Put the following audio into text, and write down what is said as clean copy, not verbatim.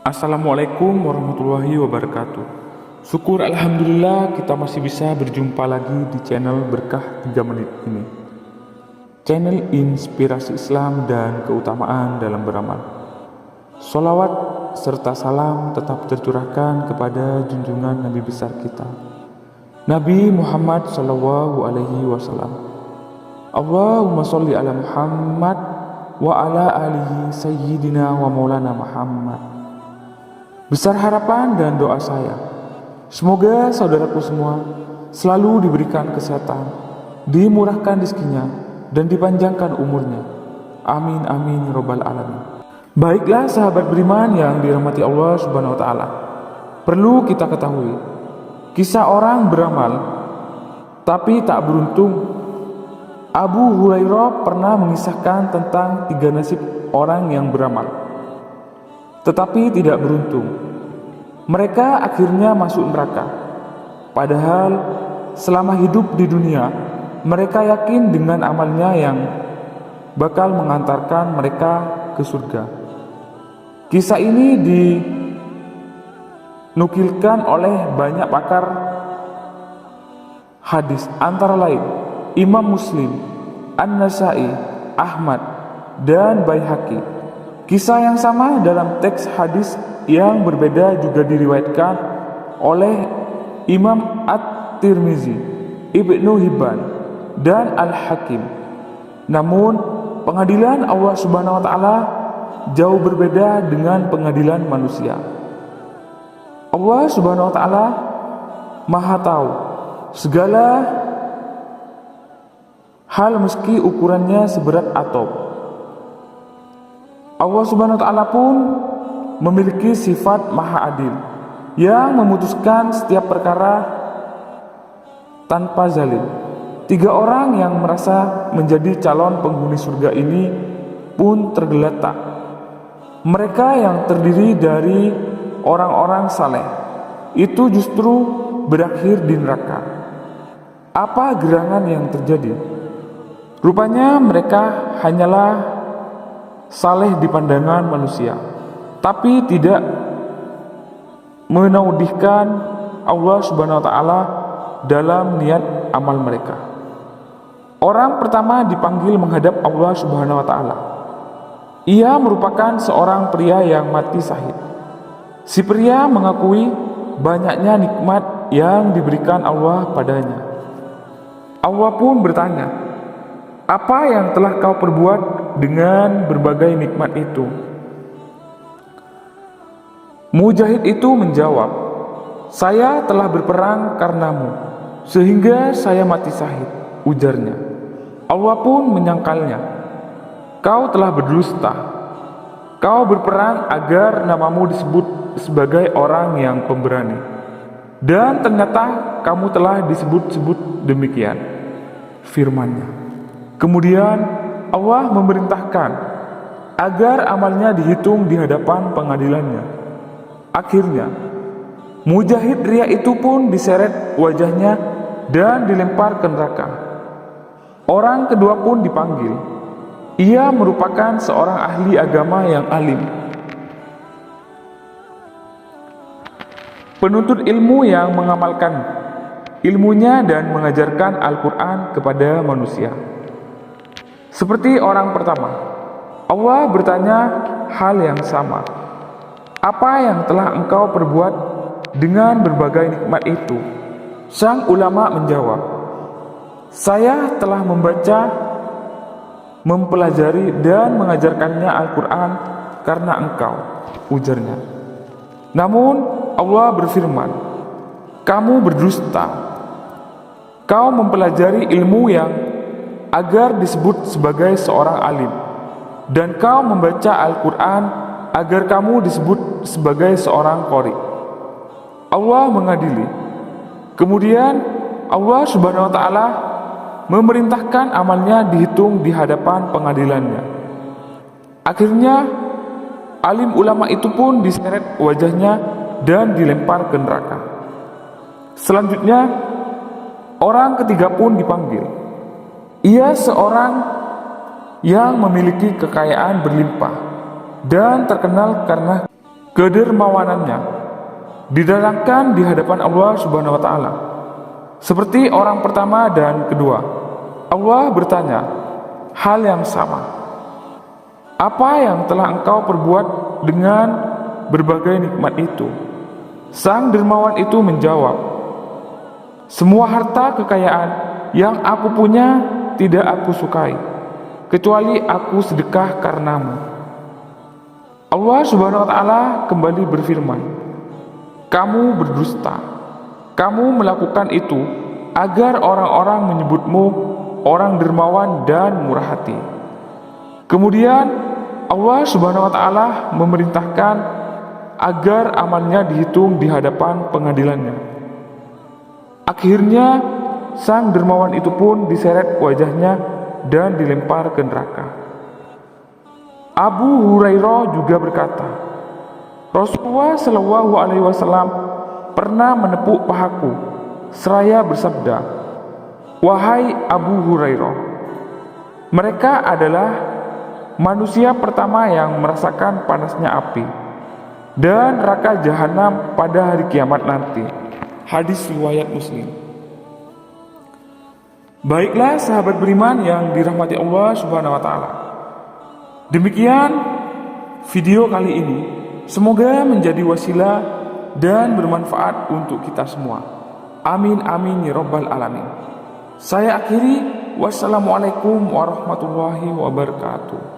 Assalamualaikum warahmatullahi wabarakatuh. Syukur alhamdulillah kita masih bisa berjumpa lagi di channel Berkah 3 Menit ini. Channel inspirasi Islam dan keutamaan dalam beramal. Sholawat serta salam tetap tercurahkan kepada junjungan Nabi besar kita, Nabi Muhammad SAW. Allahumma sholli ala Muhammad wa ala alihi sayyidina wa maulana Muhammad. Besar harapan dan doa saya, semoga saudaraku semua selalu diberikan kesehatan, dimurahkan rezekinya, dan dipanjangkan umurnya. Amin amin ya rabbal alamin. Baiklah sahabat beriman yang dirahmati Allah Subhanahu wa taala. Perlu kita ketahui kisah orang beramal tapi tak beruntung. Abu Hurairah pernah mengisahkan tentang 3 nasib orang yang beramal tetapi tidak beruntung. Mereka akhirnya masuk neraka. Padahal selama hidup di dunia, mereka yakin dengan amalnya yang bakal mengantarkan mereka ke surga. Kisah ini dinukilkan oleh banyak pakar hadis, antara lain Imam Muslim, An-Nasai, Ahmad, dan Baihaqi. Kisah yang sama dalam teks hadis yang berbeda juga diriwayatkan oleh Imam At-Tirmizi, Ibnu Hibban, dan Al-Hakim. Namun, pengadilan Allah Subhanahu wa taala jauh berbeda dengan pengadilan manusia. Allah Subhanahu wa taala Maha tahu segala hal meski ukurannya seberat atom. Allah Subhanahu wa taala pun memiliki sifat Maha Adil yang memutuskan setiap perkara tanpa zalim. 3 orang yang merasa menjadi calon penghuni surga ini pun tergeletak. Mereka yang terdiri dari orang-orang saleh itu justru berakhir di neraka. Apa gerangan yang terjadi? Rupanya mereka hanyalah saleh di pandangan manusia, tapi tidak menaudihkan Allah Subhanahu wa taala dalam niat amal mereka. Orang pertama dipanggil menghadap Allah Subhanahu wa taala. Ia merupakan seorang pria yang mati syahid. Si pria mengakui banyaknya nikmat yang diberikan Allah padanya. Allah pun bertanya, "Apa yang telah kau perbuat dengan berbagai nikmat itu?" Mujahid itu menjawab, "Saya telah berperang karenamu, sehingga saya mati syahid," ujarnya. Allah pun menyangkalnya, "Kau telah berdusta. Kau berperang agar namamu disebut sebagai orang yang pemberani. Dan ternyata kamu telah disebut-sebut demikian," firman-Nya. Kemudian Allah memerintahkan agar amalnya dihitung di hadapan pengadilannya. Akhirnya, mujahid ria itu pun diseret wajahnya dan dilempar ke neraka. Orang kedua pun dipanggil. Ia merupakan seorang ahli agama yang alim, penuntut ilmu yang mengamalkan ilmunya dan mengajarkan Al-Quran kepada manusia. Seperti orang pertama, Allah bertanya hal yang sama. "Apa yang telah engkau perbuat dengan berbagai nikmat itu?" Sang ulama menjawab, "Saya telah membaca, mempelajari, dan mengajarkannya Al-Quran karena engkau," ujarnya. Namun Allah berfirman, "Kamu berdusta. Kau mempelajari ilmu yang agar disebut sebagai seorang alim, dan kau membaca Al-Quran agar kamu disebut sebagai seorang qori." Allah mengadili. Kemudian Allah Subhanahu wa taala memerintahkan amalnya dihitung di hadapan pengadilannya. Akhirnya alim ulama itu pun diseret wajahnya dan dilempar ke neraka. Selanjutnya orang ketiga pun dipanggil. Ia seorang yang memiliki kekayaan berlimpah dan terkenal karena kedermawanannya didatangkan di hadapan Allah Subhanahu wa taala. Seperti orang pertama dan kedua, Allah bertanya hal yang sama. Apa yang telah engkau perbuat dengan berbagai nikmat itu? Sang dermawan itu menjawab, semua harta kekayaan yang aku punya tidak aku sukai, kecuali aku sedekah karenamu. Allah Subhanahu wa taala kembali berfirman, kamu berdusta. Kamu melakukan itu agar orang-orang menyebutmu orang dermawan dan murah hati. Kemudian Allah Subhanahu wa taala memerintahkan agar amalnya dihitung di hadapan pengadilannya. Akhirnya sang dermawan itu pun diseret wajahnya dan dilempar ke neraka. Abu Hurairah juga berkata, Rasulullah Shallallahu Alaihi Wasallam pernah menepuk pahaku seraya bersabda, wahai Abu Hurairah, mereka adalah manusia pertama yang merasakan panasnya api dan neraka jahanam pada hari kiamat nanti. Hadis riwayat Muslim. Baiklah sahabat beriman yang dirahmati Allah Subhanahu wa taala. Demikian video kali ini. Semoga menjadi wasilah dan bermanfaat untuk kita semua. Amin amin ya rabbal alamin. Saya akhiri. Wassalamualaikum warahmatullahi wabarakatuh.